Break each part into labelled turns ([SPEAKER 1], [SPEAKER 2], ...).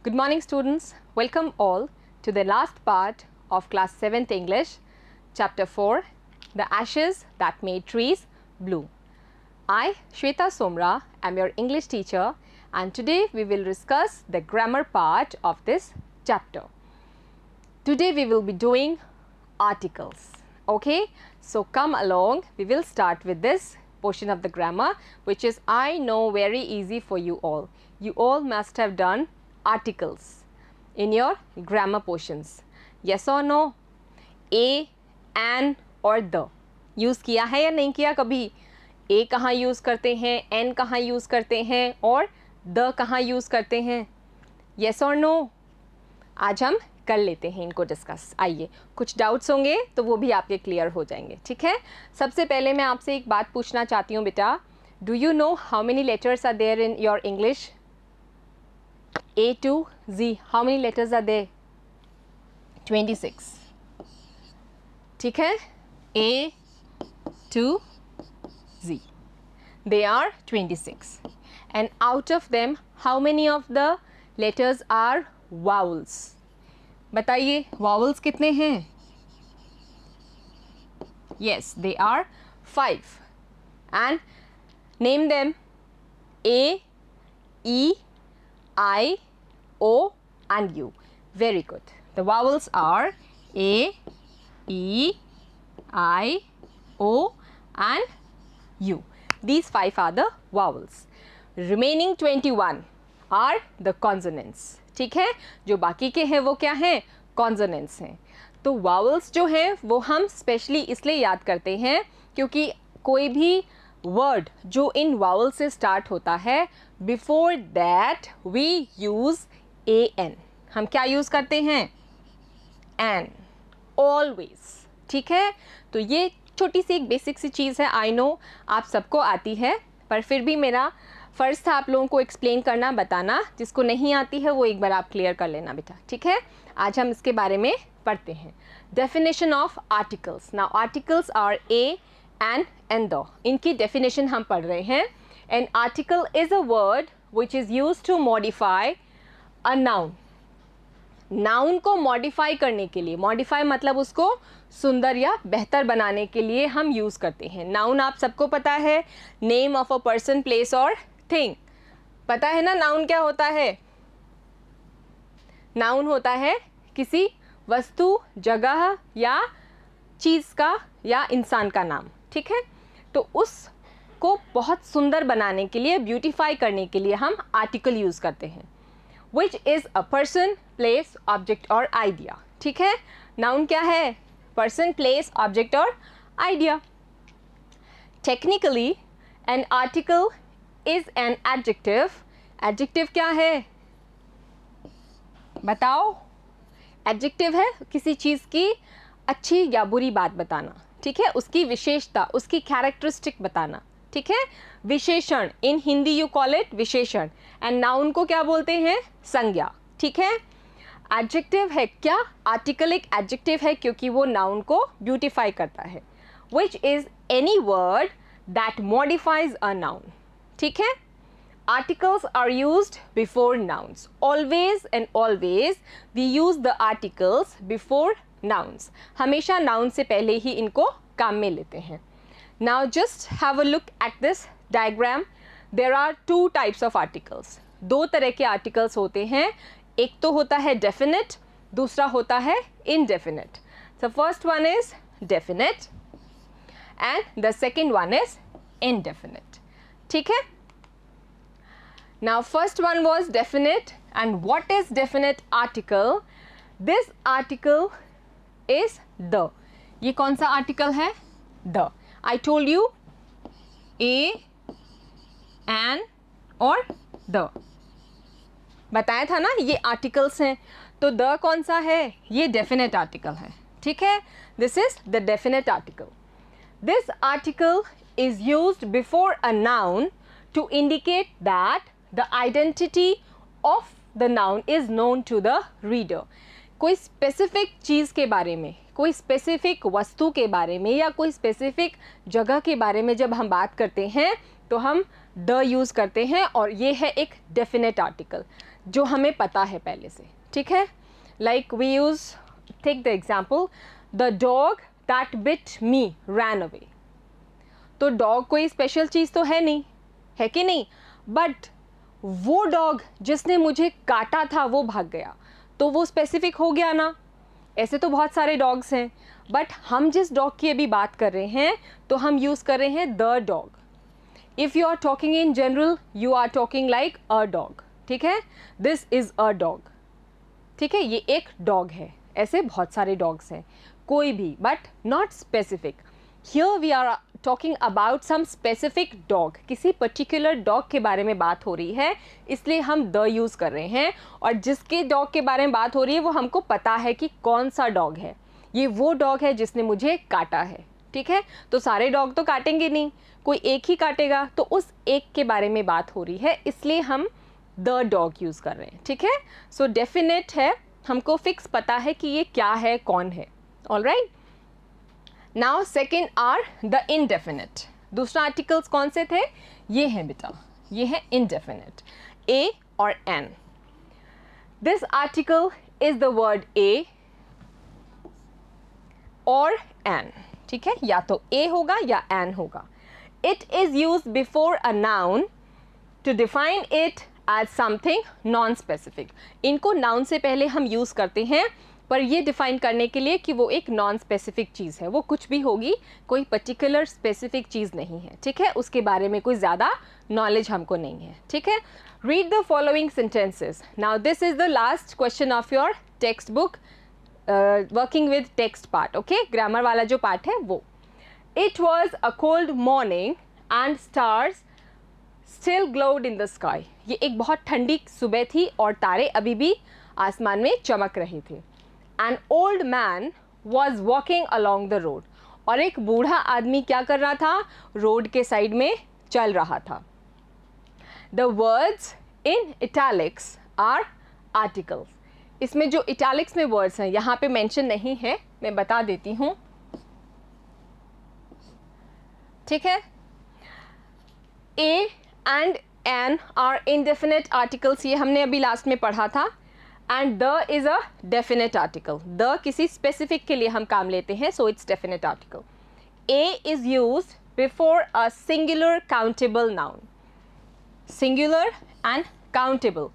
[SPEAKER 1] Good morning students, welcome all to the last part of class 7th English, chapter 4, The Ashes That Made Trees Blue. I, Shweta Somra, am your English teacher and today we will discuss the grammar part of this chapter. Today we will be doing articles, okay? So come along, we will start with this portion of the grammar which is I know very easy for you all. You all must have done articles in your grammar portions. Yes or no? A, an और the use किया है या नहीं किया कभी? A कहाँ use करते हैं, N कहाँ यूज़ करते हैं और the कहाँ यूज़ करते हैं? Yes or no? आज हम कर लेते हैं इनको डिस्कस. आइए, कुछ डाउट्स होंगे तो वो भी आपके क्लियर हो जाएंगे, ठीक है? सबसे पहले मैं आपसे एक बात पूछना चाहती हूँ बेटा. Do you know how many letters are there in your English? A to Z, how many letters are there? 26. ठीक है? A to Z. They are 26. And out of them, how many of the letters are vowels? बताइए, vowels कितने हैं? Yes, they are 5. And name them. A, E, I, O and U. Very good. The vowels are A, E, I, O and U. These 5 are the vowels. Remaining 21 are the consonants. ठीक है? जो बाकी के हैं वो क्या हैं? Consonants हैं. तो vowels जो हैं वो हम स्पेशली इसलिए याद करते हैं क्योंकि कोई भी वर्ड जो इन वावल से स्टार्ट होता है before that we use a an. हम क्या यूज़ करते हैं? एन. ऑलवेज. ठीक है? तो ये छोटी सी एक बेसिक सी चीज़ है. आई नो आप सबको आती है पर फिर भी मेरा फ़र्ज़ था आप लोगों को एक्सप्लेन करना, बताना. जिसको नहीं आती है वो एक बार आप क्लियर कर लेना बेटा. ठीक है? आज हम इसके बारे में पढ़ते हैं. Definition of articles. Now articles are a and the. इनकी definition हम पढ़ रहे हैं. An article is a word which is used to modify a noun. Noun को modify करने के लिए, modify मतलब उसको सुंदर या बेहतर बनाने के लिए हम यूज़ करते हैं. Noun आप सबको पता है, name of a person, place और thing. पता है ना noun क्या होता है? Noun होता है किसी वस्तु, जगह या चीज़ का या इंसान का नाम. ठीक है? तो उसको बहुत सुंदर बनाने के लिए, ब्यूटीफाई करने के लिए हम आर्टिकल यूज़ करते हैं. Which is a person, place, object और आइडिया. ठीक है? नाउन क्या है? पर्सन, प्लेस, ऑब्जेक्ट और idea. Technically an article is an adjective. Adjective क्या है? बताओ. एडजेक्टिव है किसी चीज़ की अच्छी या बुरी बात बताना. ठीक है? उसकी विशेषता, उसकी कैरेक्टरिस्टिक बताना. ठीक है? विशेषण, इन हिंदी यू कॉल इट विशेषण. एंड नाउन को क्या बोलते हैं? संज्ञा. ठीक है? एडजेक्टिव है क्या? आर्टिकल एक एडजेक्टिव है क्योंकि वो नाउन को ब्यूटीफाई करता है. Which is any word that modifies a noun. ठीक है? Articles are used before nouns. Always and always we use the articles before nouns. हमेशा noun से पहले ही इनको काम में लेते हैं. Now just have a look at this diagram. There are two types of articles. दो तरह के articles होते हैं. एक तो होता है definite, दूसरा होता है indefinite. So first one is definite and the second one is indefinite. ठीक है? Now first one was definite, and what is definite article? This article is the. ये कौन सा article है? The. I told you a, an और the. बताया था ना ये articles हैं. तो the कौन सा है? ये definite article है. ठीक है? This is the definite article. This article is used before a noun to indicate that the identity of the noun is known to the reader. कोई स्पेसिफिक चीज़ के बारे में, कोई स्पेसिफिक वस्तु के बारे में या कोई स्पेसिफिक जगह के बारे में जब हम बात करते हैं तो हम द यूज़ करते हैं और ये है एक डेफिनेट आर्टिकल. जो हमें पता है पहले से, ठीक है. Like we use, take the example, the dog that bit me ran away. तो डॉग कोई स्पेशल चीज़ तो है नहीं, है कि नहीं, बट वो डॉग जिसने मुझे काटा था वो भाग गया, तो वो स्पेसिफिक हो गया ना. ऐसे तो बहुत सारे डॉग्स हैं, बट हम जिस डॉग की अभी बात कर रहे हैं तो हम यूज़ कर रहे हैं the dog. If you are talking in general, you are talking like a dog, ठीक है. दिस इज़ अ डॉग, ठीक है, ये एक डॉग है. ऐसे बहुत सारे डॉग्स हैं, कोई भी, but not specific. Here we are talking about some specific dog, किसी पर्टिकुलर डॉग के बारे में बात हो रही है, इसलिए हम द यूज़ कर रहे हैं. और जिसके डॉग के बारे में बात हो रही है वो हमको पता है कि कौन सा डॉग है. ये वो डॉग है जिसने मुझे काटा है, ठीक है. तो सारे डॉग तो काटेंगे नहीं, कोई एक ही काटेगा, तो उस एक के बारे में बात हो रही है, इसलिए हम द डॉग यूज़ कर रहे हैं, ठीक है. सो डेफिनेट है, हमको फिक्स पता है कि ये क्या है, कौन है. Alright. Now second are the indefinite. दूसरा आर्टिकल्स कौन से थे? ये हैं बेटा, ये है इनडेफिनेट, ए और an. This article is the word a और एन, ठीक है, या तो ए होगा या एन होगा. It is use before a noun to define it as something non specific. इनको नाउन से पहले हम यूज़ करते हैं, पर ये डिफाइन करने के लिए कि वो एक नॉन स्पेसिफिक चीज़ है. वो कुछ भी होगी, कोई पर्टिकुलर स्पेसिफिक चीज़ नहीं है, ठीक है. उसके बारे में कोई ज़्यादा नॉलेज हमको नहीं है, ठीक है. Read the following sentences. Now this is the last question of your text book, working with text part, okay. Grammar वाला जो पार्ट है वो. It was a cold morning and stars still glowed in the sky. ये एक बहुत ठंडी सुबह थी और तारे अभी भी आसमान में चमक रहे थे. An old man was walking along the road. और एक बूढ़ा आदमी क्या कर रहा था? रोड के साइड में चल रहा था. The words in italics are articles. इसमें जो इटैलिक्स में वर्ड्स हैं यहाँ पे मेंशन नहीं है, मैं बता देती हूँ, ठीक है. A and an are indefinite articles, ये हमने अभी लास्ट में पढ़ा था. And the is a definite article. The किसी स्पेसिफिक के लिए हम काम लेते हैं, so it's definite article. A is used before a singular countable noun. Singular and countable.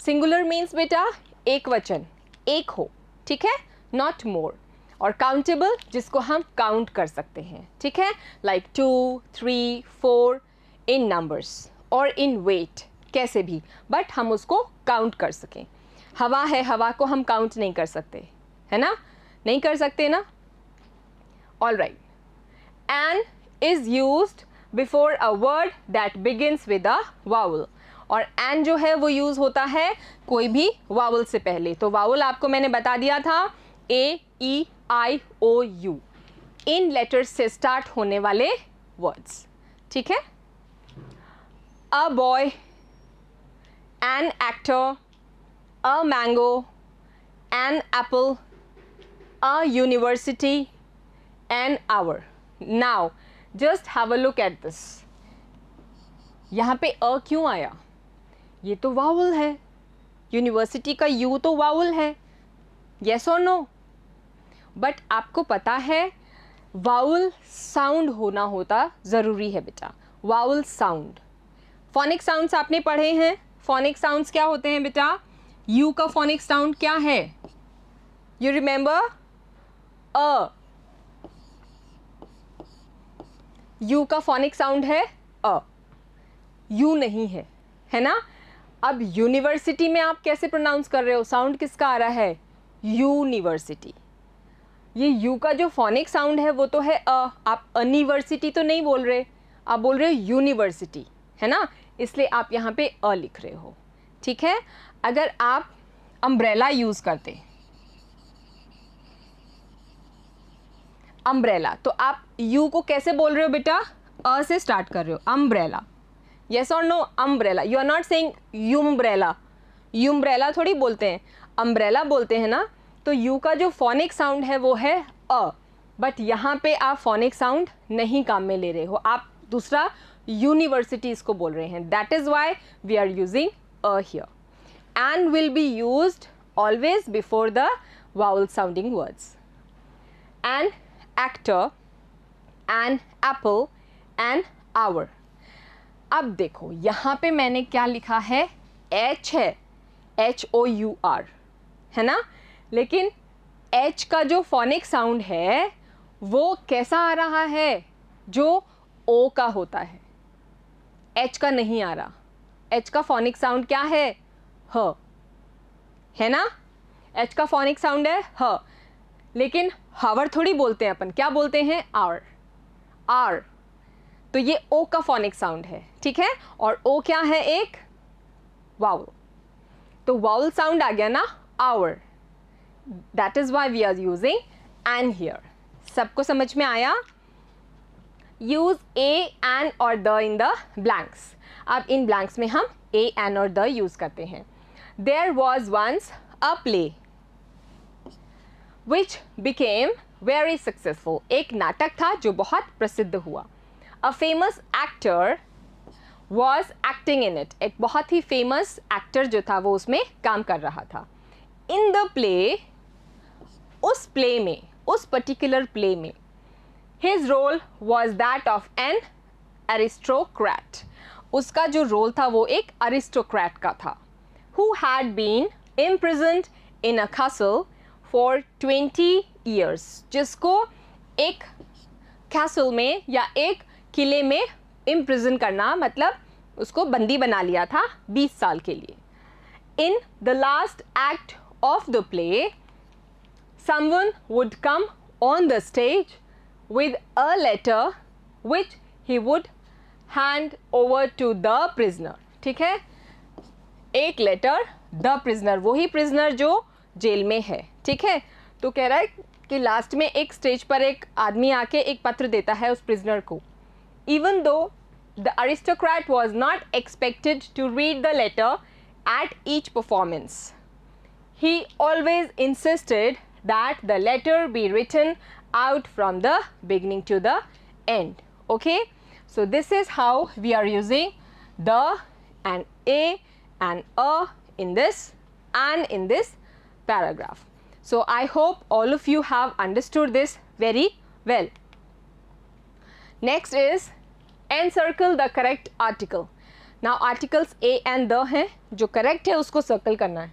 [SPEAKER 1] Singular means बेटा एक वचन, एक हो, ठीक है, नॉट मोर. और काउंटेबल जिसको हम काउंट कर सकते हैं, ठीक है, लाइक 2, 3, 4 इन नंबर्स और इन वेट, कैसे भी, बट हम उसको काउंट कर सकें. हवा है, हवा को हम काउंट नहीं कर सकते, है ना, नहीं कर सकते ना. All right. An is used before a word that begins with a vowel. और एन जो है वो यूज़ होता है कोई भी वाउल से पहले. तो वाउल आपको मैंने बता दिया था, A, E, I, O, U, इन लेटर्स से स्टार्ट होने वाले वर्ड्स, ठीक है. A boy, an actor, a mango, an apple, a university, an hour. Now just have a look at this. यहाँ पे अ क्यों आया? ये तो वाउल है. यूनिवर्सिटी का यू तो वाउल है, येस और नो. बट आपको पता है वाउल साउंड होना होता ज़रूरी है बेटा. वाउल साउंड, फोनिक साउंड्स आपने पढ़े हैं. फोनिक साउंड्स क्या होते हैं बेटा? यू का फोनिक साउंड क्या है? You remember? अ. यू का फोनिक साउंड है अ, यू नहीं है, है ना. अब यूनिवर्सिटी में आप कैसे प्रोनाउंस कर रहे हो? साउंड किसका आ रहा है? यूनिवर्सिटी. ये यू का जो फोनिक साउंड है वो तो है अ. आप अनिवर्सिटी तो नहीं बोल रहे, आप बोल रहे हो यूनिवर्सिटी, है ना, इसलिए आप यहाँ पे अ लिख रहे हो, ठीक है. अगर आप अम्ब्रेला यूज़ करते, अम्ब्रेला, तो आप यू को कैसे बोल रहे हो बेटा? अ से स्टार्ट कर रहे हो. अम्ब्रेला, येस और no? Umbrella. You are not saying umbrella. Umbrella थोड़ी बोलते हैं, अम्ब्रेला बोलते हैं ना. तो यू का जो फोनिक साउंड है वो है अ, बट यहाँ पे आप फोनिक साउंड नहीं काम में ले रहे हो, आप दूसरा यूनिवर्सिटीज़ को बोल रहे हैं. That is why we are using a here. and will be used always before the vowel sounding words. An actor, an apple, an hour. अब देखो यहाँ पे मैंने क्या लिखा है, H है, HOUR है ना, लेकिन H का जो फोनिक साउंड है वो कैसा आ रहा है, जो O का होता है, H का नहीं आ रहा. H का फोनिक साउंड क्या है, ह है ना, H का फोनिक साउंड है ह, लेकिन हावर थोड़ी बोलते हैं अपन, क्या बोलते हैं, आर. आर, तो ये O का फोनिक साउंड है, ठीक है, और O क्या है, एक वाउल, तो वाउल साउंड आ गया ना, hour. That is why we are using an here. सबको समझ में आया? यूज ए एन और द इन द ब्लैंक्स. अब इन ब्लैंक्स में हम ए एन और द यूज करते हैं. There was once a play which became very successful. एक नाटक था जो बहुत प्रसिद्ध हुआ. A famous actor was acting in it. एक बहुत ही फेमस एक्टर जो था वो उसमें काम कर रहा था. इन द प्ले, उस प्ले में, उस पर्टिकुलर प्ले में, his role was that of an aristocrat. उसका जो रोल था वो एक अरिस्टोक्रेट का था. Who had been imprisoned in a castle for 20 years. जिसको एक कैसल में या एक किले में इम्प्रिजन करना, मतलब उसको बंदी बना लिया था 20 साल के लिए. In the last act of the play, someone would come on the stage with a letter which he would hand over to the prisoner. ठीक है, एक लेटर द प्रिजनर, वही प्रिजनर जो जेल में है. ठीक है, तो कह रहा है कि लास्ट में एक स्टेज पर एक आदमी आके एक पत्र देता है उस प्रिजनर को. Even though the aristocrat was not expected to read the letter at each performance, he always insisted that the letter be written out from the beginning to the end. Okay, so this is how we are using the and a and a in this and in this paragraph. So I hope all of you have understood this very well. Next is encircle the correct article. Now articles a and the हैं, जो correct है उसको circle करना है.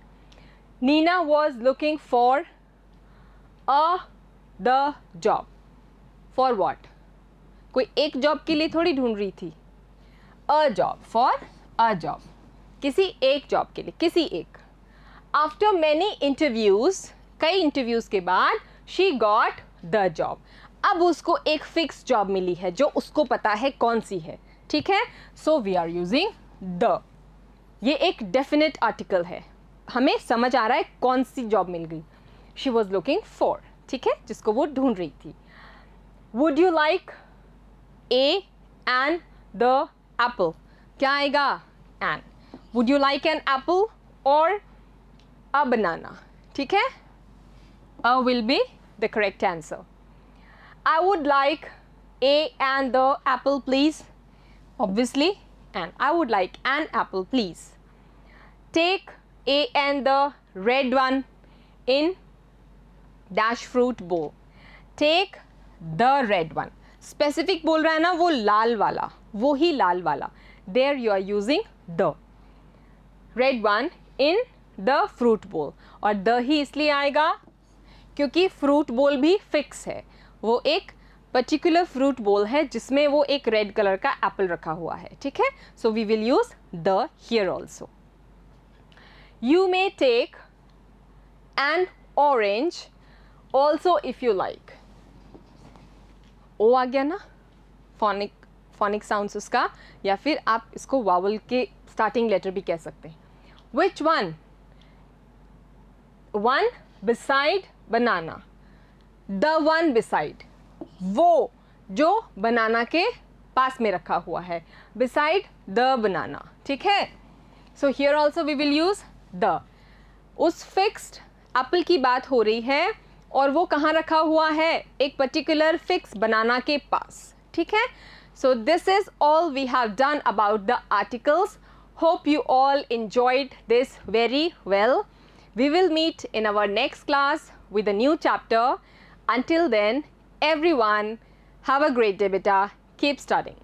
[SPEAKER 1] Nina was looking for the job. For what? कोई एक job के लिए थोड़ी ढूंढ रही थी. A job, for a job. किसी एक जॉब के लिए, किसी एक. After many interviews, कई इंटरव्यूज के बाद she got the job. अब उसको एक फिक्स जॉब मिली है जो उसको पता है कौन सी है. ठीक है, so we are using the. ये एक डेफिनेट आर्टिकल है, हमें समझ आ रहा है कौन सी जॉब मिल गई. शी वॉज लुकिंग फॉर, ठीक है, जिसको वो ढूंढ रही थी. Would you like A and the apple. क्या आएगा, an. Would you like an apple or a banana. ठीक है, A will be the correct answer. I would like a and the apple please. Obviously, and I would like an apple please. Take a and the red one in dash fruit bowl. Take the red one. Specific बोल रहा है ना, वो लाल वाला, वो ही लाल वाला. There you are using the. Red one in the fruit bowl. और the ही इसलिए आएगा क्योंकि fruit bowl भी fix है. वो एक पर्टिकुलर फ्रूट बोल है जिसमें वो एक रेड कलर का एप्पल रखा हुआ है. ठीक है, so we will use the here also. You may take an orange also if you like. O आ गया ना, फोनिक साउंड्स उसका, या फिर आप इसको वावल के स्टार्टिंग लेटर भी कह सकते हैं. Which one, one beside banana. The one beside, वो जो बनाना के पास में रखा हुआ है. Beside the banana. ठीक है, so here also we will use the. उस फिक्स्ड एप्पल की बात हो रही है और वो कहाँ रखा हुआ है, एक पर्टिकुलर फिक्स बनाना के पास. ठीक है, so this is all we have done about the articles Hope you all enjoyed this very well. We will meet in our next class with a new chapter. Until then, everyone, have a great day, beta. Keep studying.